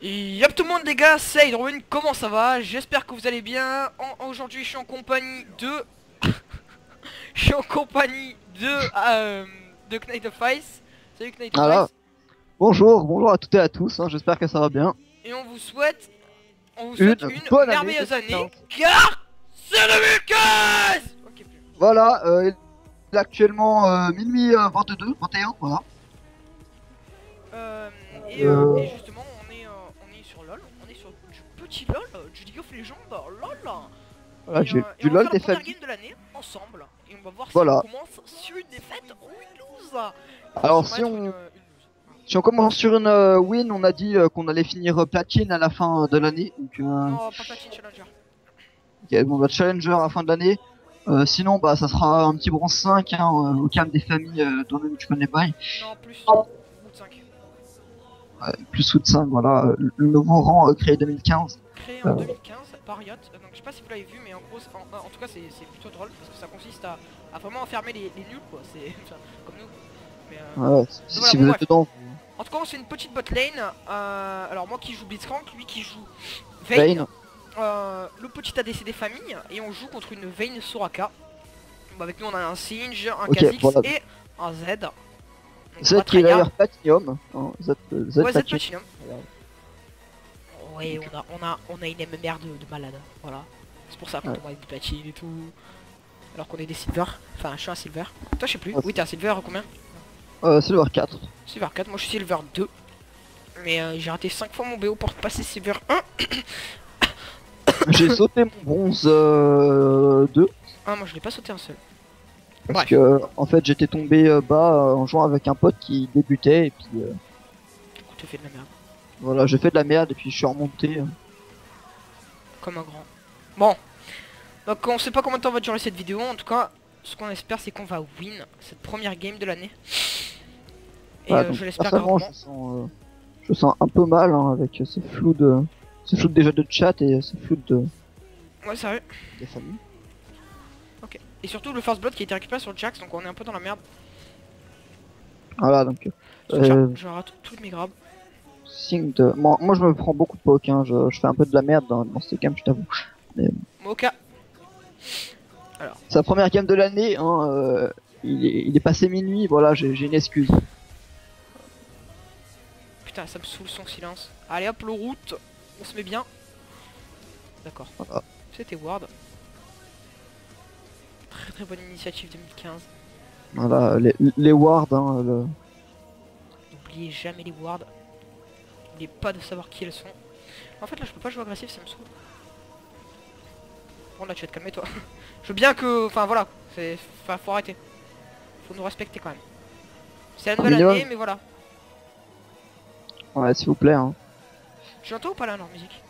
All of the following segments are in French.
Yop tout le monde les gars, c'est Hydrowen, comment ça va? J'espère que vous allez bien. Aujourd'hui je suis en compagnie de... je suis en compagnie de Knight of Ice. Salut Knight of Voilà, Ice. bonjour à toutes et à tous, hein, j'espère que ça va bien. Et on vous Une souhaite une bonne année merveilleuse année, 2015. car c'est 2015. Ok, plus. Voilà, il est actuellement minuit 22, 21, voilà. Euh, et Euh, justement on est sur LoL, on est sur du petit LoL, du League of Legends, LoL. voilà, Et du on va LOL faire la des première familles. game de l'année ensemble. Et on va voir si on Voilà. commence sur une défaite ou une lose. Ça va Alors sûrement être une lose. si on commence sur une win, on a dit qu'on allait finir platine à la fin de l'année. Donc, Non, pas Platine Challenger. ok, bon, bah, challenger à la fin de l'année. Sinon, bah, ça sera un petit bronze 5 hein, au calme des familles toi-même tu connais pas. Non, plus. Bout de 5. Plus ou de 5, voilà. Le nouveau rang créé 2015. Créé en Euh, 2015 par Riot. Donc je sais pas si vous l'avez vu, mais en gros, en tout cas, c'est plutôt drôle parce que ça consiste à vraiment enfermer les nuls, quoi. C'est enfin, comme nous. Mais, ouais, mais voilà, si bon, vous êtes bref. dedans, En tout cas, c'est une petite bot lane. Alors, moi qui joue Blitzcrank, lui qui joue Vayne. Vayne. Le petit ADC des familles. Et on joue contre une Vayne Soraka. Bah, avec nous, on a un Singe, un Ok, Kha'Zix voilà. et un Z. Donc, on Z va qui est tryhard. d'ailleurs Platinum. Hein, Z Ouais, Z Platinum. Platinum. Voilà. Ouais, Donc, on a une MMR de malade. Voilà. C'est pour ça qu'on ouais. tombe avec du platine et tout. Alors qu'on est des silver. Enfin, je suis un silver. Toi, je sais plus. Ouais, Oui, t'es un silver combien? Silver 4. Silver 4. Moi, je suis silver 2. Mais j'ai raté 5 fois mon BO pour passer silver 1. J'ai sauté mon bronze 2 Ah, moi, je l'ai pas sauté un seul. parce Bref. que en fait j'étais tombé bas en jouant avec un pote qui débutait et puis Du coup, tu fais de la merde. voilà, j'ai fait de la merde et puis je suis remonté. Comme un grand. Bon. Donc, on sait pas combien de temps va durer cette vidéo. En tout cas, ce qu'on espère, c'est qu'on va win cette première game de l'année. Et Voilà, donc je l'espère personnellement grandement. je sens un peu mal hein, avec ce flou déjà de chat et ce flou Ouais, sérieux. des familles. Ok. Et surtout, le first blood qui a été récupéré sur Jax. Donc, on est un peu dans la merde. Voilà donc Parce que euh, je rate toutes mes grabs. signe de moi je me prends beaucoup de poke hein, je fais un peu de la merde dans ce game je t'avoue. Mais Moka. Alors. sa première game de l'année, hein, il est passé minuit, voilà, j'ai une excuse. Putain, ça me saoule son silence. Allez hop, le route. On se met bien. D'accord. Voilà, C'était Ward. Très très bonne initiative 2015. voilà, les wards, hein, N'oubliez jamais les wards. N'oubliez pas de savoir qui elles sont. En fait là je peux pas jouer agressif, ça me saoule. Bon là tu vas te calmer toi. Je veux bien que... Enfin voilà. Enfin faut arrêter. Faut nous respecter quand même. C'est la un nouvelle minimum. année mais voilà. Ouais, s'il vous plaît. Hein. Tu entends ou pas là leur musique?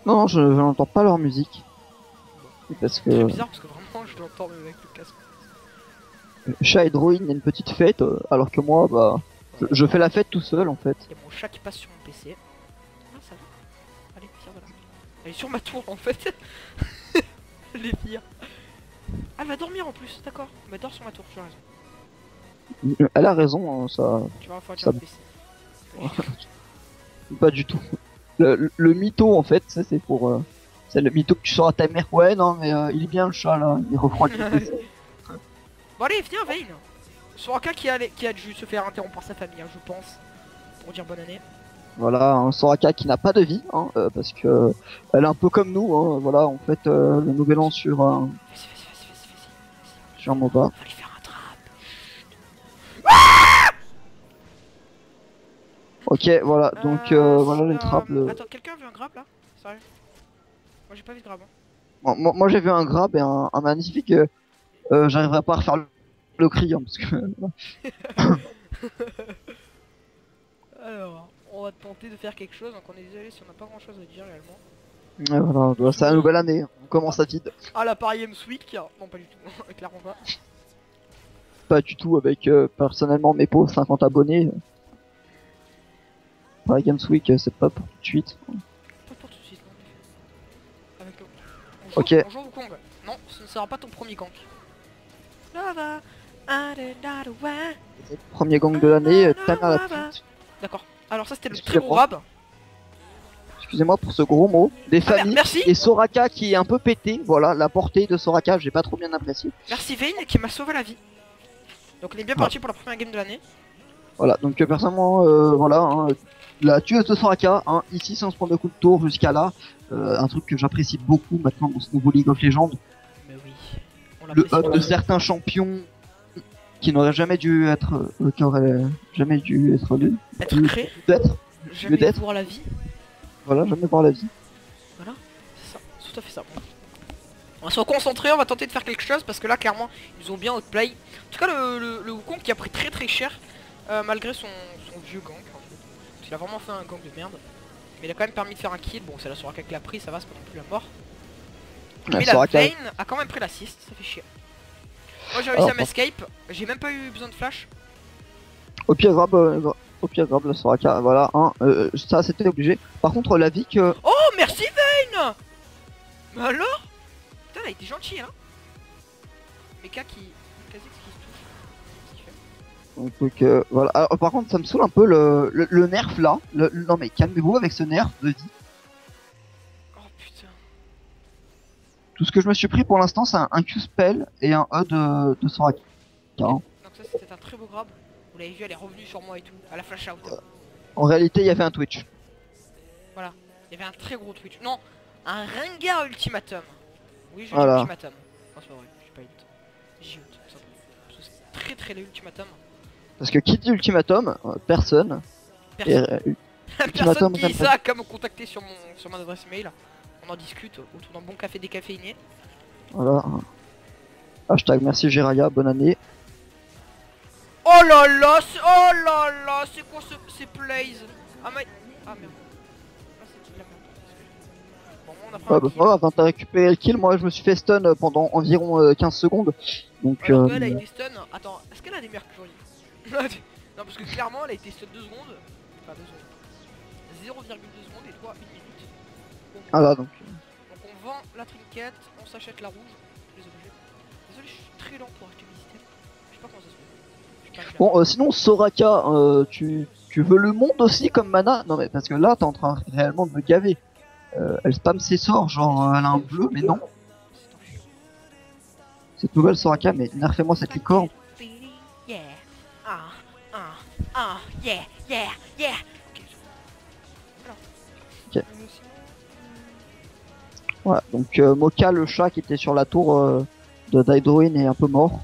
Non, non, je n'entends pas leur musique. Parce Très que bizarre parce que vraiment je l'entends même avec le casque. chat et Drawing a une petite fête, alors que moi, bah, je fais la fête tout seul en fait. Il y a mon chat qui passe sur mon PC. Ah ça va. Allez, viens voilà. Elle est sur ma tour en fait. Les pires. Ah, elle va dormir en plus, d'accord. Bah, dors sur ma tour, tu as raison. Elle a raison, hein, Tu vas refroidir ça, le PC. pas du tout. Le mytho en fait, ça c'est pour, c'est le mytho que tu sors à ta mère. Ouais, non, mais il est bien le chat là, il refroidit le PC. Bon, allez, viens, Vayne. Soraka qui a dû se faire interrompre par sa famille, hein, je pense. Pour dire bonne année. Voilà, un Soraka qui n'a pas de vie, hein, parce que elle est un peu comme nous, hein, voilà, en fait, le nouvel an sur MOBA. On va lui faire un trap. Ok, voilà, donc voilà les trappes. Attends, quelqu'un a vu un grab là? Sérieux? Moi j'ai pas vu de grab. Hein. Bon, moi j'ai vu un grab et un magnifique. J'arriverai pas à refaire le cri, hein, parce que Alors, on va tenter de faire quelque chose, donc on est désolé si on n'a pas grand chose à dire réellement. ouais, voilà, c'est la nouvelle année, hein. On commence à vide. Ah, la Paris Games Week? Non, pas du tout, clairement pas. Pas du tout avec personnellement mes pauvres 50 abonnés. Par Games Week, c'est pas pour tout de suite. Pas pour tout de suite, non. Avec le... Ok, On joue au Kong. Non, ce ne sera pas ton premier gank. Lava, premier gang de l'année, Tana la petite. d'accord. Alors ça c'était le très gros Excusez-moi. grab. excusez-moi pour ce gros mot, des familles, merci. et Soraka qui est un peu pété, voilà, la portée de Soraka, j'ai pas trop bien apprécié. Merci Vayne qui m'a sauvé la vie. Donc on est bien parti pour la première game de l'année. Voilà, donc personnellement, voilà, hein, la tueuse de Soraka, hein, ici sans se prendre de coup de tour jusqu'à là, un truc que j'apprécie beaucoup maintenant dans ce nouveau League of Legends. Mais oui, on Le l'apprécie up de beaucoup. certains champions qui n'auraient jamais dû être, qui auraient jamais dû être Être créé, d'être, jamais d'être. voir la vie. voilà, jamais voir la vie. Voilà, c'est ça, c'est tout à fait ça. On va se concentrer, on va tenter de faire quelque chose parce que là clairement ils ont bien outplay. En tout cas le Wukong qui a pris très cher malgré son vieux gank en fait. Il a vraiment fait un gank de merde. Mais il a quand même permis de faire un kill, bon c'est la Soraka qui l'a pris, ça va, c'est pas non plus la mort. Mais la Soraka. Vayne a quand même pris l'assist, ça fait chier. Moi j'ai réussi à m'escape, j'ai même pas eu besoin de flash. Au pire grave la Soraka, voilà, hein, ça c'était obligé. Par contre la vie que... Oh merci Vayne. Mais alors putain elle a été gentille hein. Mecha qui... Kha'Zix qui se touche. Qu'est-ce qu'il fait? Donc voilà. Alors, par contre ça me saoule un peu le nerf là. Non mais calmez-vous avec ce nerf de vie. Oh putain. Tout ce que je me suis pris pour l'instant c'est un Q-spell et un E de Soraka. Hein. Donc ça c'était un très beau grab. Vous l'avez vu, elle est revenue sur moi et tout. Elle a flash out. En réalité il y avait un Twitch. Voilà. Il y avait un très gros Twitch. Non, un Rengar ultimatum. Oui, je Voilà. dis ultimatum. Non, c'est pas vrai, j'ai pas ult. J'ai ult, tout simplement. Parce que c'est très laid ultimatum. Parce que qui dit ultimatum, personne. Personne, Et, personne qui j'aime dit pas. ça qu'à me contacter sur mon adresse mail. On en discute autour d'un bon café décaféiné. Voilà. Hashtag merci Jiraya, bonne année. Oh là là, c'est quoi ces plays? Ah merde. Ah c'est qui la merde? Bon, on a pris un Bah, kill. voilà, t'as récupéré le kill, moi je me suis fait stun pendant environ 15 secondes. Donc Alors qu'elle a été stun. Attends, est-ce qu'elle a des mercury? Non, parce que clairement elle a été stun 2 secondes. Enfin 2 secondes. 0,2 secondes et toi 1 minute. Donc, voilà, donc on vend la trinket, on s'achète la rouge, les objets. Désolé, je suis très lent pour acheter mes items. Je sais pas comment ça se fait. Je suis pas bon, sinon Soraka, tu veux le monde aussi comme mana? Non mais parce que là t'es en train réellement de me gaver. Elle spam ses sorts, genre elle a un bleu, mais non. Cette nouvelle Soraka, mais nerfez-moi cette licorne. Yeah. Yeah. Ok. Voilà, donc Moka le chat qui était sur la tour de Daedruin est un peu mort.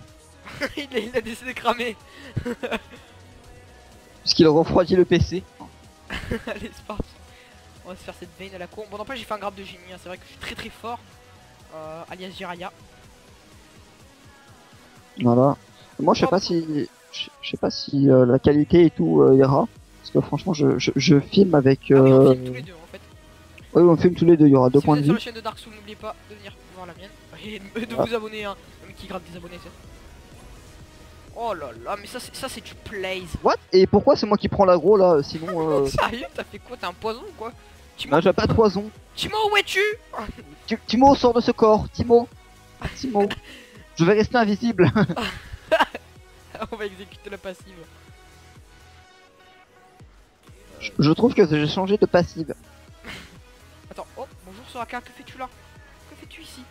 il a décidé de cramer. Puisqu'il a refroidi le PC. Allez, c'est parti. On va se faire cette veine à la con. Bon, n'empêche, j'ai fait un grab de génie. Hein. C'est vrai que je suis très fort. Alias Jiraya. Voilà. Moi je sais pas si la qualité et tout ira. Parce que franchement je filme avec... Ah oui, on filme tous les deux en fait. Oui, on filme tous les deux, il y aura deux Si points vous de êtes sur vue. la chaîne de Dark Souls, n'oubliez pas de venir voir la mienne. Et de Ah. vous abonner, hein. Même qui gratte des abonnés, c'est. Oh là là, mais ça c'est du plays. What? Et pourquoi c'est moi qui prends l'aggro là? Sinon Sérieux, t'as fait quoi? T'es un poison ou quoi? Timo, non, j'ai pas de poison. Timo, où es-tu? Timo sort de ce corps. Timo. Je vais rester invisible. On va exécuter la passive. Je trouve que j'ai changé de passive. Attends, oh, bonjour Soraka, que fais-tu là? Que fais-tu ici?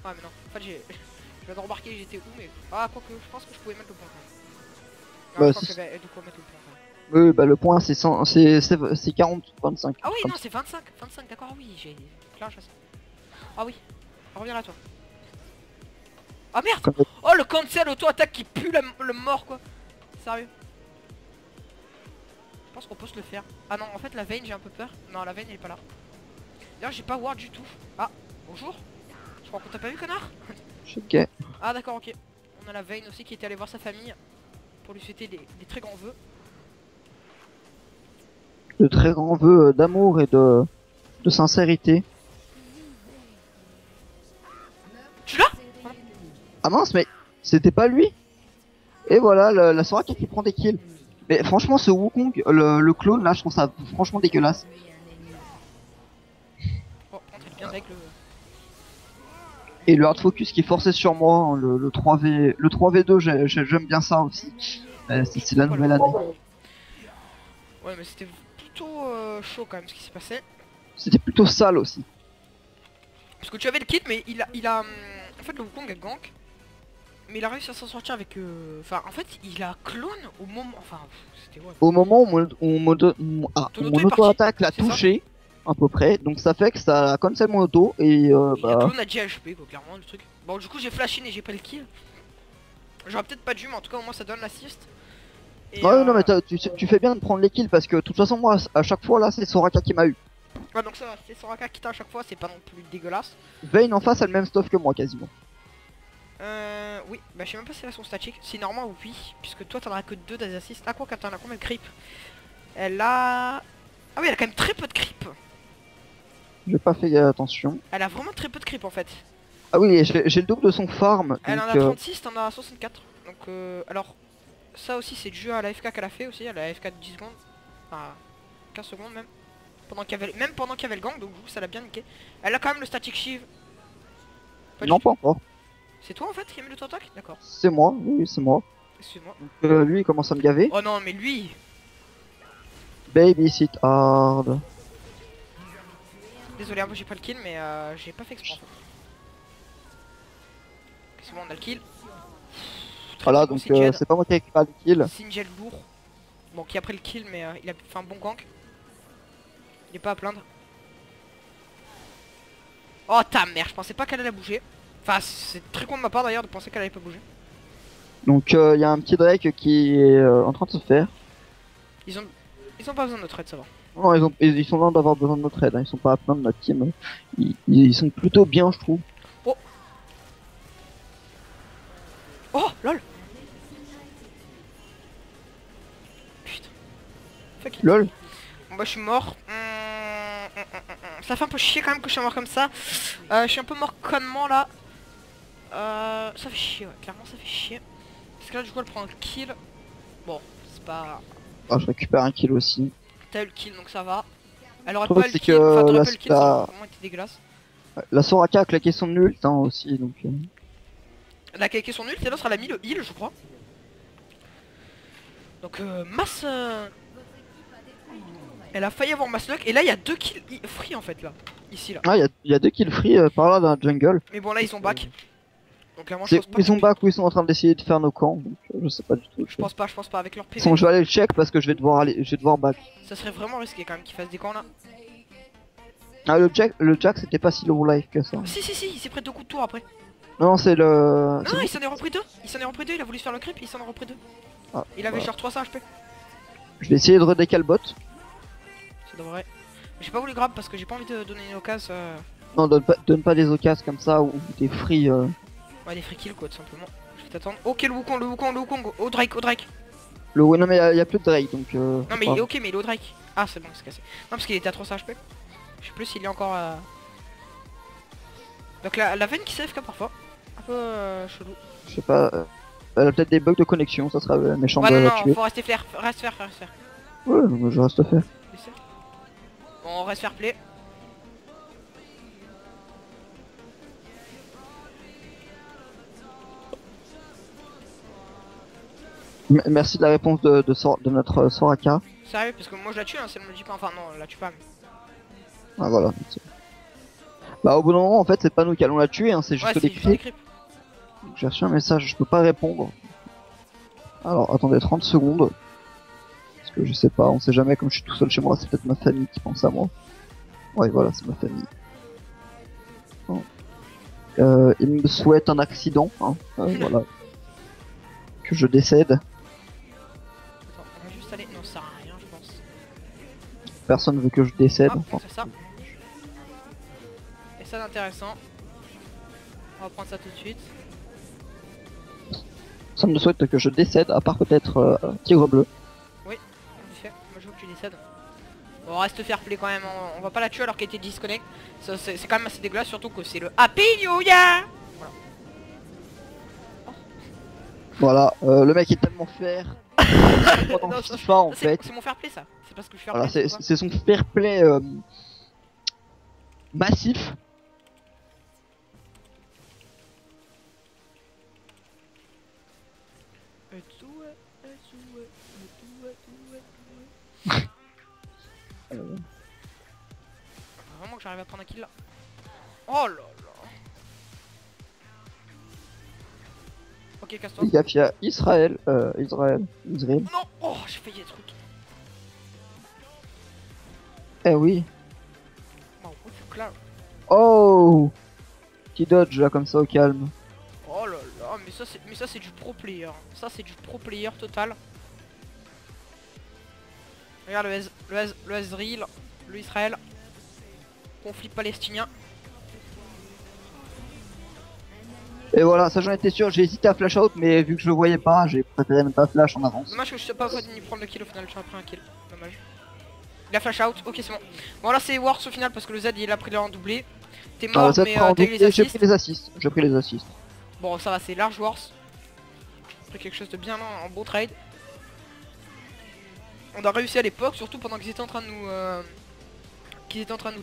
Ah mais non, en fait j'ai... Je viens de remarquer j'étais où mais... Ah quoique, je pense que je pouvais mettre le point quand même. Bah, Je crois que j'avais de quoi mettre le point quand même. Oui, bah le point c'est 100, c'est 40, 25. Ah oui, comme non, c'est 25, d'accord, ah oui, j'ai clash à ça. Ah oui, reviens là toi. Ah merde! Comme- Oh le cancel auto-attaque qui pue le mort quoi. Sérieux. Je pense qu'on peut se le faire. Ah non, en fait la Vayne j'ai un peu peur. Non, la Vayne elle est pas là. D'ailleurs j'ai pas ward du tout. Ah, bonjour. Je crois qu'on t'a pas vu connard. Ok. Ah d'accord, ok. On a la Vayne aussi qui était allée voir sa famille pour lui souhaiter des très grands vœux. De très grands vœux d'amour et de sincérité. Tu l'as? Ah mince, mais c'était pas lui. Et voilà, la Soraka qui prend des kills. Mais franchement, ce Wukong, le clone là, je trouve ça franchement dégueulasse. Oh, contre il bien avec le... Et le hard focus qui est forcé sur moi, hein, le 3v, le 3v2, j'aime bien ça aussi. C'est la nouvelle année. Ouais mais c'était plutôt chaud quand même ce qui s'est passé. C'était plutôt sale aussi. Parce que tu avais le kit, mais en fait, le Wukong a gank. Mais il a réussi à s'en sortir avec... Enfin, en fait, il a clone au moment... Enfin, c'était ouais. Au moment où Ton où auto mon est parti, auto-attaque l'a c'est ça? touché, à peu près. Donc ça fait que ça a cancel mon auto et Il a bah... clone à 10 HP, quoi, clairement, le truc. Bon, du coup, j'ai flash in et j'ai pas le kill. J'aurais peut-être pas dû, mais en tout cas, au moins, ça donne l'assist. Et Ouais, non mais tu fais bien de prendre les kills parce que de toute façon moi à chaque fois là c'est Soraka qui m'a eu. ouais, donc ça va, c'est Soraka qui t'a à chaque fois, c'est pas non plus dégueulasse. Vayne en face a le même stuff que moi quasiment. Oui, bah je sais même pas si elle a son statique. Si normalement oui, puisque toi t'en as que 2 des assists. Ah quoi, qu'attends, elle a combien de creep? Elle a... Ah oui, elle a quand même très peu de creep. J'ai pas fait attention. Elle a vraiment très peu de creep en fait. Ah oui, j'ai le double de son farm. Elle en Donc, a 36, t'en as 64. Donc alors, ça aussi c'est dû à la FK qu'elle a fait aussi. Elle a FK de 10 secondes. Enfin, 15 secondes même. Même pendant qu'il y avait le gang, donc du coup ça l'a bien niqué. Elle a quand même le static shiv. non pas encore. C'est toi en fait qui a mis l'auto-attaque? D'accord. C'est moi, oui c'est moi. Excuse-moi. Lui il commence à me gaver. Oh non mais lui. Baby sit hard. Désolé, moi j'ai pas le kill mais j'ai pas fait exprès en fait. Ok, c'est bon, on a le kill. Voilà donc c'est pas moi qui ai récupéré le kill. Singed lourd. Bon, qui a pris le kill, mais il a fait un bon gank. Il est pas à plaindre. Oh ta mère, je pensais pas qu'elle allait bouger. Enfin, c'est très con de ma part d'ailleurs de penser qu'elle allait pas bouger. Donc il y a un petit Drake qui est en train de se faire. Ils ont pas besoin de notre aide, ça va. Non, ils sont loin d'avoir besoin de notre aide, hein. Ils sont pas à plaindre de notre team. Ils sont plutôt bien je trouve. Oh. Oh, lol. Putain. Fuck it. Lol. Bon bah je suis mort. Ça fait un peu chier quand même que je sois mort comme ça. Je suis un peu mort connement là. Ça fait chier, ouais. Clairement ça fait chier. Parce que là du coup elle prend un kill. Bon, c'est pas... Ah, je récupère un kill aussi. T'as eu le kill donc ça va. Elle aurait Le pas truc, eu le c'est kill, que enfin t'aurais pas eu le kill, ça la- aurait vraiment été dégueulasse. La Soraka a claqué son ult hein, aussi donc. Elle a claqué son ult et l'autre elle a mis le heal je crois. Donc masse... Elle a failli avoir mass luck et là il y a 2 kills free en fait là. Ici là. Ah, il y a 2 kills free par là dans la jungle. Mais bon là ils ont back. Donc clairement je C'est pense où pas ils sont qu'ils- back, où ils sont en train d'essayer de faire nos camps, donc je sais pas du tout. Je pense pas avec leur PV. Sinon, je vais aller le check parce que je vais devoir back. Ça serait vraiment risqué quand même qu'ils fassent des camps là. Ah, le Jack c'était pas si low life que ça. Si il s'est pris 2 coups de tour après. Non, c'est le. Non, il s'en est repris 2. Il a voulu se faire le creep, il s'en est repris 2. Ah, Il avait voilà. genre 300 HP. Je vais essayer de redécaler le bot. Ça devrait. J'ai pas voulu grab parce que j'ai pas envie de donner une occasion. Non, donne pas des occasions comme ça ou des free. Ouais, des free kills quoi, tout simplement. Je vais t'attendre. Ok, le Wukong. Au Drake. Ouais, non, mais y a plus de Drake donc. Non, mais il est ok, mais il est au Drake. Ah, c'est bon, il s'est cassé. Non, parce qu'il était à 300 HP. Je sais plus s'il est encore. Donc la veine qui s'AFK parfois. Un peu chelou. Je sais pas. Elle a peut-être des bugs de connexion, ça sera méchant Ouais, de non, la non, tuer. faut rester fair. Reste faire. Ouais, donc je reste faire. Laissez. Bon, on reste fair play. Merci de la réponse de notre Soraka. Sérieux, parce que moi je la tue, hein, si elle me le dit pas. Enfin, non, elle la tue pas. Mais... Ah voilà. Bah au bout d'un moment en fait c'est pas nous qui allons la tuer, hein, c'est juste Ouais, des c'est juste des cris. creeps. J'ai reçu un message, je peux pas répondre. Alors attendez 30 secondes. Parce que je sais pas, on sait jamais, comme je suis tout seul chez moi, c'est peut-être ma famille qui pense à moi. Ouais voilà, c'est ma famille. Bon. Il me souhaite un accident, hein, voilà. Que je décède. Attends, on va juste aller. Non, ça sert à rien, je pense. Personne veut que je décède. Hop, Enfin, c'est ça. Et ça d'intéressant. On va prendre ça tout de suite. personne ne souhaite que je décède, à part peut-être Tigre Bleu. Oui, en effet, moi je veux que tu décèdes. Bon, on reste fair play quand même, on va pas la tuer alors qu'elle était disconnect. C'est quand même assez dégueulasse, surtout que c'est le Happy New Year. Voilà, le mec est tellement fier. Non, ça- FIFA en fait. C'est mon fair play ça. C'est parce que je suis fair Voilà, play. c'est quoi c'est son fair play massif. Vraiment que j'arrive à prendre un kill là. Oh là là. Ok, casse-toi. Les gars, il y a Israël. Israël. Non. Oh, j'ai failli être truc. Eh oui. Bon, c'est clair. Oh, petit dodge là comme ça au calme. Oh là là, mais ça c'est du pro player. Ça c'est du pro player total. Regarde le Ezreal, le Israël. Conflit palestinien. Et voilà, ça j'en étais sûr, j'ai hésité à flash out, mais vu que je le voyais pas, j'ai préféré même pas flash en avance. Dommage que je sais pas ni prendre le kill au final, j'ai pris un kill. Dommage. Il a flash out, ok c'est bon. Bon là c'est Wars au final parce que le Z il a pris le en doublé. T'es mort mais t'as eu les j'ai assists. pris les assists, j'ai pris les assists. Bon ça va, c'est large Wars. J'ai pris quelque chose de bien en beau trade. On a réussi à l'époque, surtout pendant qu'ils étaient en train de nous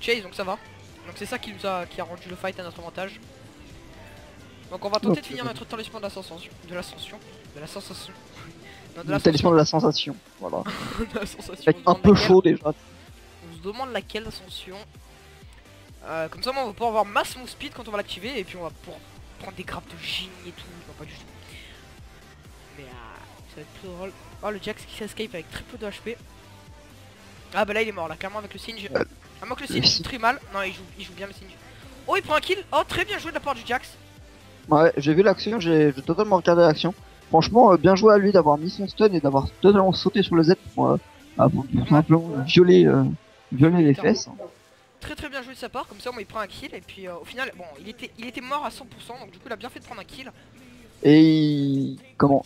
chase, donc ça va. Donc c'est ça qui a rendu le fight à notre avantage. Donc on va tenter de finir notre talisman de l'ascension. Non, Le talisman de la sensation, voilà. de la sensation. Avec un peu chaud déjà. On se demande laquelle ascension. Comme ça, moi, on va pouvoir avoir mass move speed quand on va l'activer et puis on va pouvoir prendre des grappes de génie et tout. Non, pas du tout. Mais ça va être plus drôle. Oh, le Jax qui s'escape avec très peu de HP. Ah, bah là, il est mort là, clairement avec le Singe. À moins que le Singe joue très mal. Non, il joue bien le Singe. Oh, il prend un kill. Oh, très bien joué de la part du Jax. Ouais, j'ai vu l'action, j'ai totalement regardé l'action. Franchement, bien joué à lui d'avoir mis son stun et d'avoir totalement sauté sur le Z pour simplement violer les fesses. Très très bien joué de sa part, comme ça moi il prend un kill et puis au final bon il était mort à 100% donc du coup il a bien fait de prendre un kill. Et comment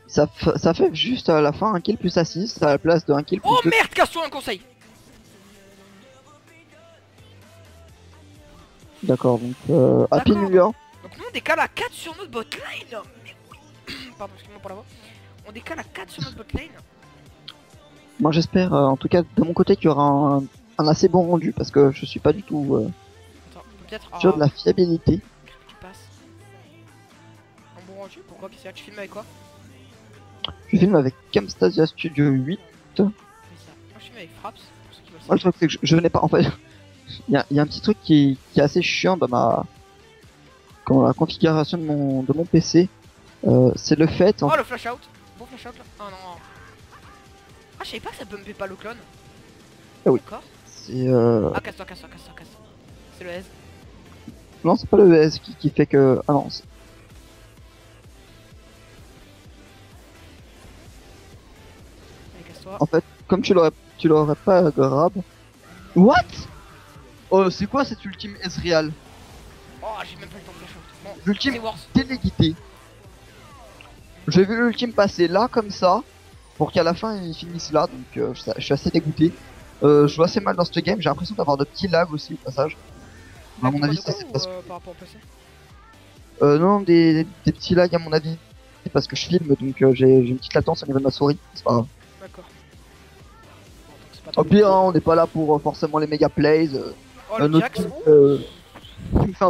ça fait juste à la fin un kill plus assist à la place de un kill plus. Oh merde, casse-toi un conseil. D'accord, donc Happy New Year. Donc nous on décale à 4 sur notre botlane. Mais oui. Pardon, excuse-moi pour la voix. On décale à 4 sur notre botlane. Moi j'espère en tout cas de mon côté qu'il y aura un assez bon rendu parce que je suis pas du tout sûr de la fiabilité. Tu passes. Un bon rendu? Pourquoi? Qu'est-ce que tu filmes avec quoi? Je filme avec Camstasia Studio 8. Moi je filme avec Fraps pour ceux qui veulent Moi le truc c'est que je venais pas en fait. Il y a un petit truc qui est assez chiant dans la configuration de mon PC. C'est le fait. Oh le flash out. Bon flash out là. Oh non. Ah je savais pas que ça bumpait pas le clone. Ah oui. D'accord. C'est Ah casse-toi. C'est le S. Non, c'est pas le ES qui fait que. Ah non. Allez, casse-toi. En fait, comme tu l'aurais pas grab. What? Oh, c'est quoi cette ultime Ezreal? Oh, j'ai même pas le temps de flash out. Bon, L'ultime c'est Wars. téléguidé. J'ai vu l'ultime passer là comme ça pour qu'à la fin il finisse là, donc je suis assez dégoûté. Je joue assez mal dans ce game, j'ai l'impression d'avoir de petits lags aussi au passage. À mon avis, c'est parce que. Par rapport au PC. Non, des petits lags à mon avis. C'est parce que je filme, donc j'ai une petite latence au niveau de ma souris. C'est pas grave. D'accord. Au pire, hein, on n'est pas là pour forcément les méga plays. Oh, le notre Jax. team fait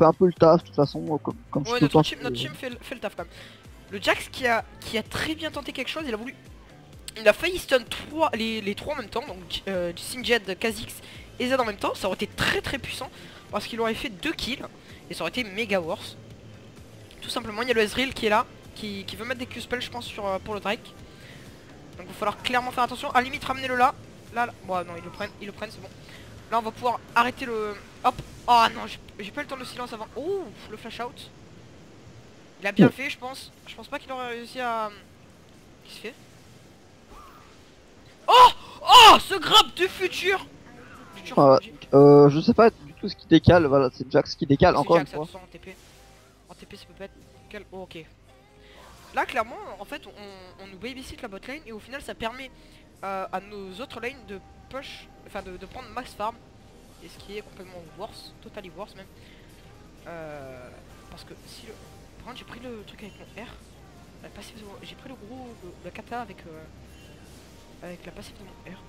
un peu le taf de toute façon, comme Ouais, notre team fait le taf quand même. Le Jax qui a très bien tenté quelque chose, il a failli stun les 3 en même temps, donc Singed, Kha'Zix et Z en même temps, ça aurait été très très puissant parce qu'il aurait fait 2 kills et ça aurait été méga worse. Tout simplement, il y a le Ezreal qui est là, qui veut mettre des Q-spells je pense pour le Drake. Donc il va falloir clairement faire attention, à la limite ramener le là. Là. Bon non, ils le prennent, c'est bon. Là on va pouvoir arrêter le... Hop. Oh non, j'ai pas eu le temps de silence avant. Oh, le flash out. Il a bien fait je pense. Je pense pas qu'il aurait réussi à... Qu'est-ce qu'il fait? Oh, ce grab du futur. Je sais pas du tout ce qui décale, voilà, c'est Jax qui décale encore une fois. En TP ça peut pas être... Oh, ok. Là clairement en fait on nous babysit la botlane et au final ça permet à nos autres lanes de push, enfin de prendre max farm. Et ce qui est complètement worse, totally worse même. Parce que si le... Par contre j'ai pris le truc avec mon R. J'ai pris le kata avec la passive de mon R.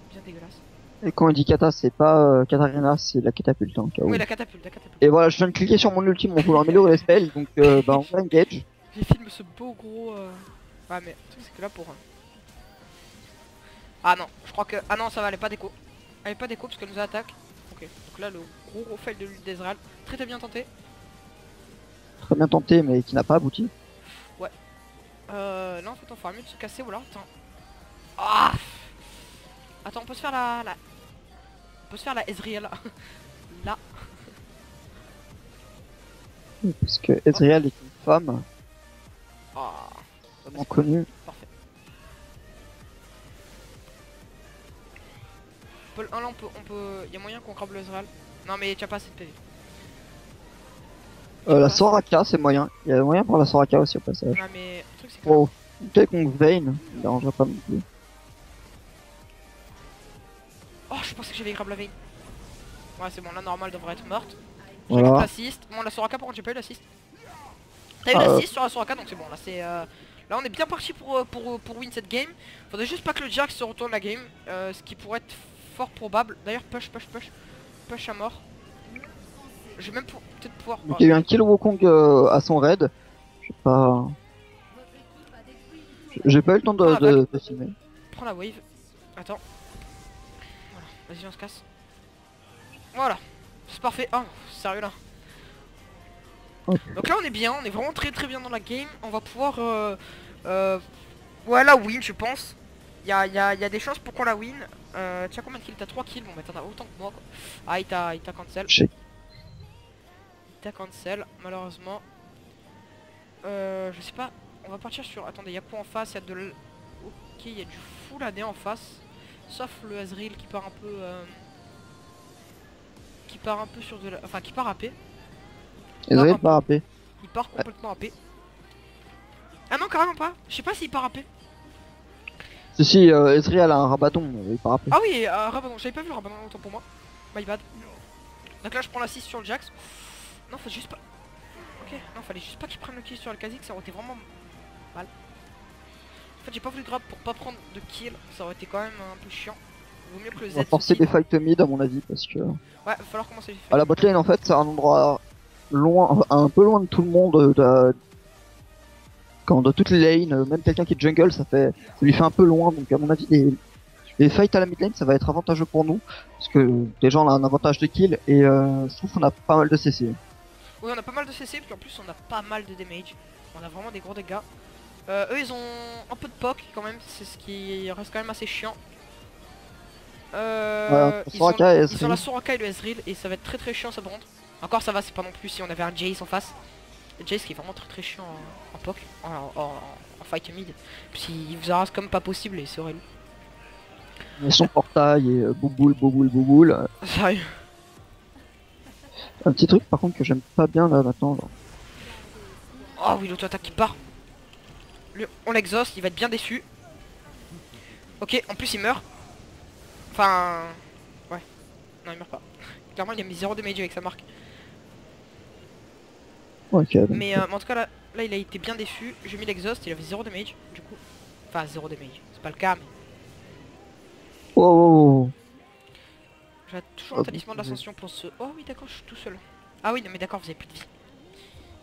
C'est bien dégueulasse. Et quand on dit kata, c'est pas Katarina, c'est la catapulte en cas où. Oui, la catapulte. Et voilà, je viens de cliquer sur mon ultime pour vouloir améliorer les spells, donc bah on va engage. J'ai filmé ce beau gros... Ouais mais le truc c'est que là pour... Ah non, je crois que... Ah non, ça va, elle est pas déco. Elle est pas déco parce qu'elle nous attaque. Ok, donc là, le gros fail de l'île d'Ezreal. Très bien tenté. Très bien tenté, mais qui n'a pas abouti. Là, en fait, on fera mieux de se casser ou alors... Attends. Ah, attends, on peut se faire On peut se faire la Ezreal. Là. Parce que Ezreal est une femme Ah, vraiment connue. parfait. Là, on peut... Il y a moyen qu'on crabe le Ezreal. Non, mais tu as pas assez de PV. La Soraka, c'est moyen. Il y a moyen pour la Soraka aussi au passage. Ouais, mais le truc, c'est que... Oh, peut-être contre Vayne, ça me dérangerait pas non plus. Oh, je pensais que j'avais grab la veille. Ouais, c'est bon, là, normal devrait être morte. J'ai Voilà. l'assist. Bon, la Soraka, par contre, j'ai pas eu l'assist. T'as eu l'assist sur la Soraka, donc c'est bon. Là, c'est... Là, on est bien parti pour win cette game. Faudrait juste pas que le Jax se retourne la game. Ce qui pourrait être fort probable. D'ailleurs, push. Push à mort. Je vais même peut-être pouvoir... Donc il y a eu un kill Wukong à son raid. Je sais pas... J'ai pas eu le temps de filmer. Prends la wave. Attends. Voilà, vas-y, on se casse. Voilà. C'est parfait. Oh, sérieux là. Ok. Donc là on est bien, on est vraiment très bien dans la game. On va pouvoir ouais, la win je pense. Il y a des chances pour qu'on la win. Tu as combien de kills? T'as 3 kills, bon bah t'en as autant que moi quoi. Ah il t'a cancel. Il t'a cancel malheureusement. Je sais pas, on va partir sur... Attendez, il y a quoi en face? Il y a de l... Ok, il y a du full AD en face. Sauf le Ezreal qui part un peu... Qui part un peu sur de la... Enfin qui part AP. Ezreal pas AP. Il part complètement AP. Ah non, carrément pas. Je sais pas s'il part AP. Si, Ezreal a un rabadon, mais il part AP. Ah oui, Rabadon. J'avais pas vu le Rabadon, autant pour moi. My bad. Donc là, je prends l'assist sur le Jax. Non, faut juste pas... Ok, non, fallait juste pas qu'il prenne le kill sur le Kha'Zix. Ça aurait été vraiment mal. En fait, j'ai pas voulu grab pour pas prendre de kill. Ça aurait été quand même un peu chiant. Vaut mieux que le Z... On va forcer des fights mid à mon avis, parce que... Ouais, va falloir commencer les fights. À la botlane en fait, c'est un endroit loin, un peu loin de tout le monde, quand de toutes les lanes, même quelqu'un qui est jungle, ça lui fait un peu loin, donc à mon avis les fights à la mid lane ça va être avantageux pour nous, parce que déjà on a un avantage de kill et je trouve qu'on a pas mal de CC. Oui, on a pas mal de CC, puis en plus on a pas mal de damage. On a vraiment des gros dégâts. Eux ils ont un peu de poke quand même, c'est ce qui reste quand même assez chiant. Ils ont la Soraka et le Ezreal et ça va être très chiant ça par contre. Encore ça va, c'est pas non plus si on avait un Jace en face. Le Jace qui est vraiment très chiant en poke, en fight mid. Puis il vous arrase comme pas possible et c'est horrible. Mais son portail et bouboule. Sérieux. Un petit truc par contre que j'aime pas bien là maintenant. Genre. Oh oui, l'auto-attaque qui part. Lui, on l'exhaust, il va être bien déçu. Ok, en plus il meurt. Enfin... Ouais. Non, il meurt pas. Clairement, il a mis 0 damage avec sa marque. Ok. Donc, Mais en tout cas, là, il a été bien déçu. J'ai mis l'exhaust, il avait 0 damage, du coup. Enfin, 0 damage. C'est pas le cas, mais... Oh. J'ai toujours un talisman de l'ascension pour ce... Oh oui, d'accord, je suis tout seul. Ah oui, non, mais d'accord, vous avez plus de vie.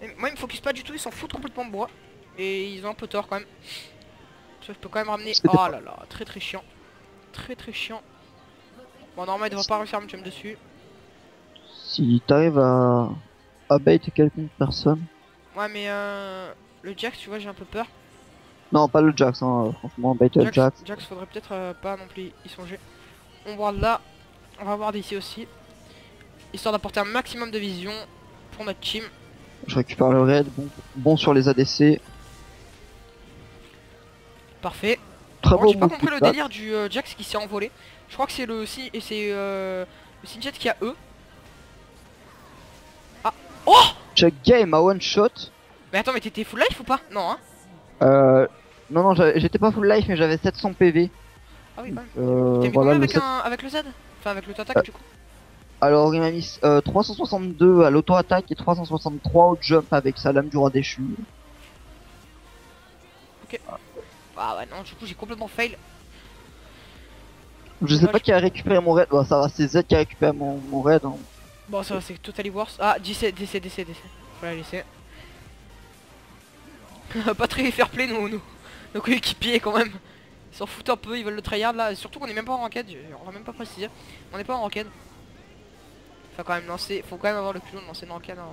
Mais moi, ils me focus pas du tout, ils s'en foutent complètement de moi. Et ils ont un peu tort quand même. Je peux quand même ramener... Oh là là, très chiant. Très chiant. Bon, normalement, il devrait pas réussir à me jump dessus. Si t'arrives à bait quelqu'une personne. Ouais, mais le Jax, tu vois, j'ai un peu peur. Non, pas le Jax, hein, franchement, bait le Jax. Jax, faudrait peut-être pas non plus y songer. On voit là, on va voir d'ici aussi. Histoire d'apporter un maximum de vision pour notre team. Je récupère le raid, bon sur les ADC. Parfait. Très beau. J'ai pas compris le délire du Jax qui s'est envolé. Je crois que c'est le Sinjet qui a E. Ah. Oh! Check game à one shot. Mais attends, mais t'étais full life ou pas? Non, hein? Non, j'étais pas full life, mais j'avais 700 PV. Ah oui, quand même. T'as mis voilà, combien avec le Z? Enfin, avec l'auto-attaque du coup? Alors, il m'a mis 362 à l'auto-attaque et 363 au jump avec sa lame du roi déchu. Ok. Ah ouais, non, du coup, j'ai complètement fail. Je sais pas qui a récupéré mon raid. Bon, ça va, c'est Z qui a récupéré mon raid. Hein. Bon, ça va, c'est totally worse. Ah, DC. Faut la laisser. Pas très fair play, nos coéquipiers quand même. Ils s'en foutent un peu, ils veulent le tryhard là. Et surtout qu'on est même pas en ranked, on va même pas préciser. On n'est pas en ranked. Faut quand même lancer, faut quand même avoir le culot de lancer une ranked. Hein.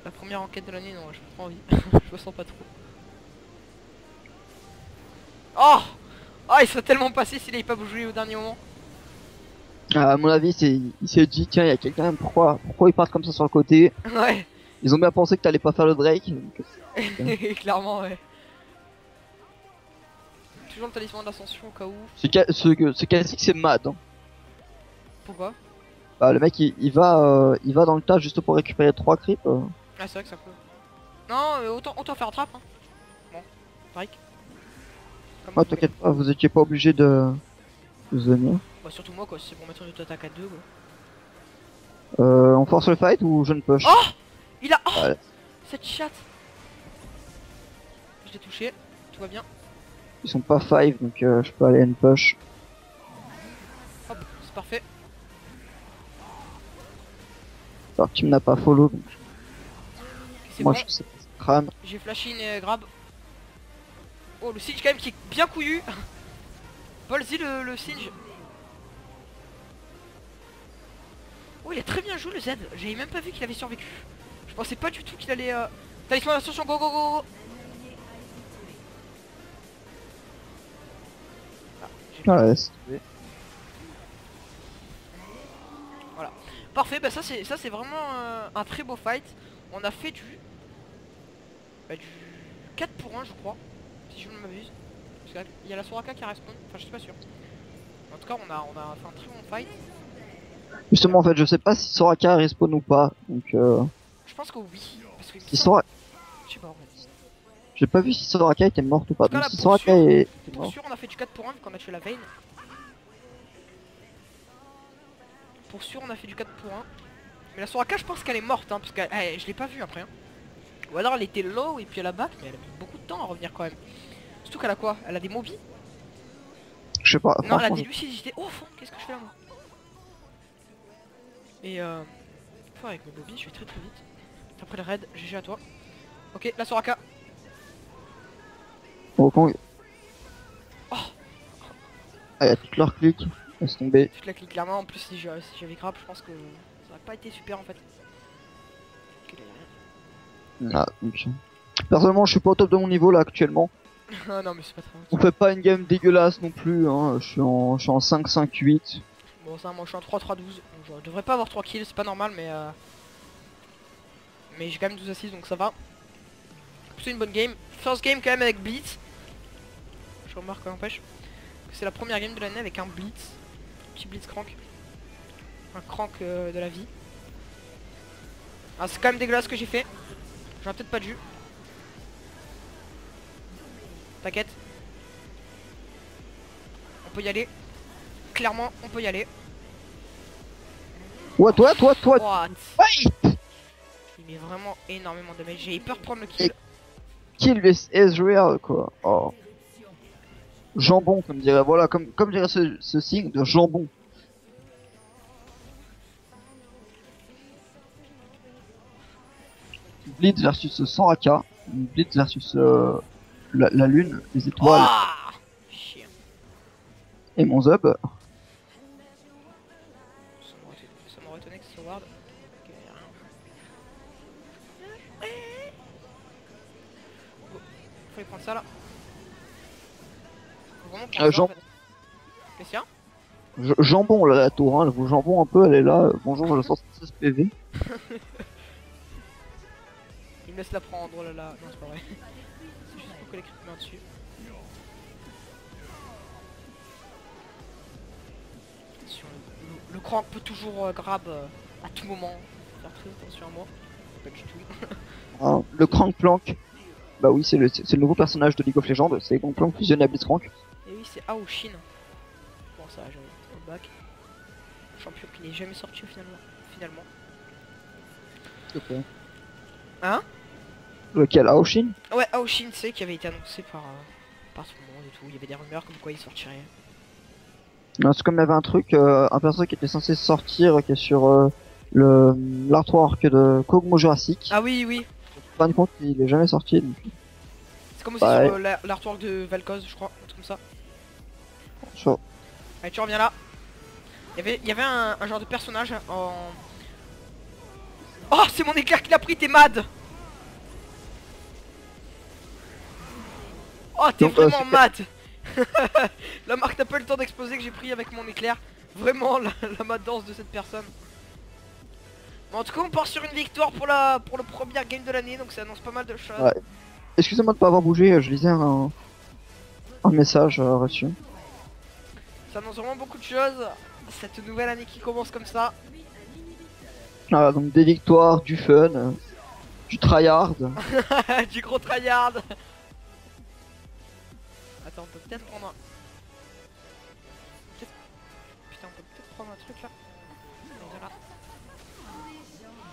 La première enquête de l'année, non, je pas envie. Je me sens pas trop. Oh, oh, il serait tellement passé s'il avait pas bougé au dernier moment. À mon avis, il s'est dit, tiens, il y a quelqu'un, pourquoi ils partent comme ça sur le côté? Ouais. Ils ont bien pensé que t'allais pas faire le Drake. Donc, Clairement, ouais. Toujours le talisman d'ascension au cas où. ce classique, c'est Mad. Hein. Pourquoi? Bah, le mec, il va dans le tas juste pour récupérer 3 creeps. Ah, c'est vrai que ça peut. Non, autant faire trap. Hein. Bon, Drake. Comme Moi, vous voulez. t'inquiète pas, vous étiez pas obligé de venir. Bah, surtout moi, quoi. Si c'est pour mettre une auto-attaque à 2, quoi. On force le fight ou je ne push? Oh, il a. Oh, Ouais. cette chatte. Je l'ai touché. Tout va bien. Ils sont pas 5 donc je peux aller en push. Hop, c'est parfait. Alors Kim n'a pas follow donc C'est moi bon. je sais pas, c'est crâne. J'ai flashé une grab. Oh, le Singe quand même qui est bien couillu. Ballsy le Singe. Oh, il a très bien joué le Z. J'avais même pas vu qu'il avait survécu. Je pensais pas du tout qu'il allait. Talisman d'ascension, go go go go. Ah, j'ai Ah, ouais, c'est tombé. Parfait, bah ça c'est vraiment un très beau fight. On a fait du 4 pour 1 je crois, si je ne m'abuse. Parce qu'il y a la Soraka qui respawn, enfin je suis pas sûr. En tout cas on a fait un très bon fight. Justement en fait je sais pas si Soraka respawn ou pas donc Je pense que oui. Parce que si Soraka... je sais pas en fait. J'ai pas vu si Soraka était morte ou pas. En tout cas, Donc là, si pour Soraka sûr- est Pour morte. sûr on a fait du 4 pour 1 vu qu'on a tué la Vayne. Pour sûr on a fait du 4 pour 1. Mais la Soraka je pense qu'elle est morte hein, parce que je l'ai pas vue après hein. Ou alors elle était low et puis elle a back mais elle a mis beaucoup de temps à revenir quand même. Surtout qu'elle a quoi? Elle a des mobies? Je sais pas. Non, elle a franchement, des lucidités. Oh, fond, qu'est-ce que je fais là moi? Et enfin, avec mes mobies je vais très très vite. Après le raid, GG à toi. Ok, la Soraka. Wukong. Oh, Ah, il y a toutes leurs clics. Laisse tomber. tu te la cliques clairement. En plus, si j'avais grab, je pense que ça aurait pas été super en fait. Ok, là, Ah, donc, personnellement je suis pas au top de mon niveau là actuellement. y a rien. Ah non, mais c'est pas très On grave. fait pas une game dégueulasse non plus. Hein. Je suis en 5-5-8. Bon, ça, moi je suis en 3-3-12. Donc je devrais pas avoir 3 kills, c'est pas normal, mais j'ai quand même 12 assises donc ça va. Plutôt une bonne game. First game quand même avec Blitz. Je remarque n'empêche que c'est la première game de l'année avec un Blitz. Petit Blitz crank. Un crank de la vie. Ah, c'est quand même dégueulasse ce que j'ai fait. J'aurais peut-être pas dû. T'inquiète. On peut y aller. Clairement, on peut y aller. What. What? Fight. Il met vraiment énormément de damage. J'ai eu peur de prendre le kill. Kill this Ezreal quoi. Oh. Jambon comme dirait, voilà, comme dirait ce signe de jambon. Blitz versus Soraka, Blitz versus la lune, les étoiles Oh, chien. et mon Zub. Ça m'aurait étonné que ce soit Ward. Ok, y'a rien. Bon, fallait prendre ça là. Faut vraiment prendre ça, Jean- en fait. Qu'est-ce qu'il y a? Jambon là, la tour, hein, elle vous jambon un peu, elle est là. Bonjour, je sens 16 PV. Il me laisse la prendre, oh là là. Non, c'est pas vrai. C'est juste pour que les creeps dessus. Attention, le crank peut toujours grab à tout moment. Faire très attention à moi. Pas du tout. Hein, le Crank Plank, bah oui, c'est le nouveau personnage de League of Legends, c'est Crank Plank fusionné à Blitzcrank. Et oui, c'est Aoshin. Bon, ça, j'avais le back. Champion qui n'est jamais sorti finalement. Hein? Lequel, Aoshin? Ouais, Aoshin, c'est qui avait été annoncé par tout le monde et tout. Il y avait des rumeurs comme quoi il sortirait. Non, c'est comme il y avait un truc, un personnage qui était censé sortir, qui est sur l'artwork de Kog'Maw Jurassic. Ah oui, oui. Fin de compte, il est jamais sorti. Donc... C'est comme aussi Ouais. sur l'artwork de Vel'Koz, je crois, un truc comme ça. Ça. Allez, tu reviens là. Il y avait un genre de personnage en... Oh, c'est mon éclair qui l'a pris, t'es mad. Oh, t'es Donc, vraiment mad. La marque n'a pas eu le temps d'exploser que j'ai pris avec mon éclair. Vraiment la madance de cette personne. Bon, en tout cas, on part sur une victoire pour le premier game de l'année, donc ça annonce pas mal de choses. Ouais. Excusez-moi de pas avoir bougé, je lisais un message reçu. Ça annonce vraiment beaucoup de choses. Cette nouvelle année qui commence comme ça. Voilà, donc des victoires, du fun, du tryhard. Du gros tryhard. Attends, on peut peut-être prendre un... Putain, on peut peut-être prendre un truc là. Voilà.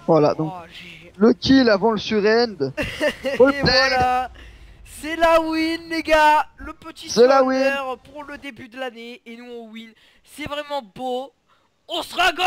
Voilà, donc Oh, GG. le kill avant le surend. Et voilà. C'est la win les gars. Le petit C'est la surrender pour le début de l'année. Et nous on win. C'est vraiment beau. On sera go.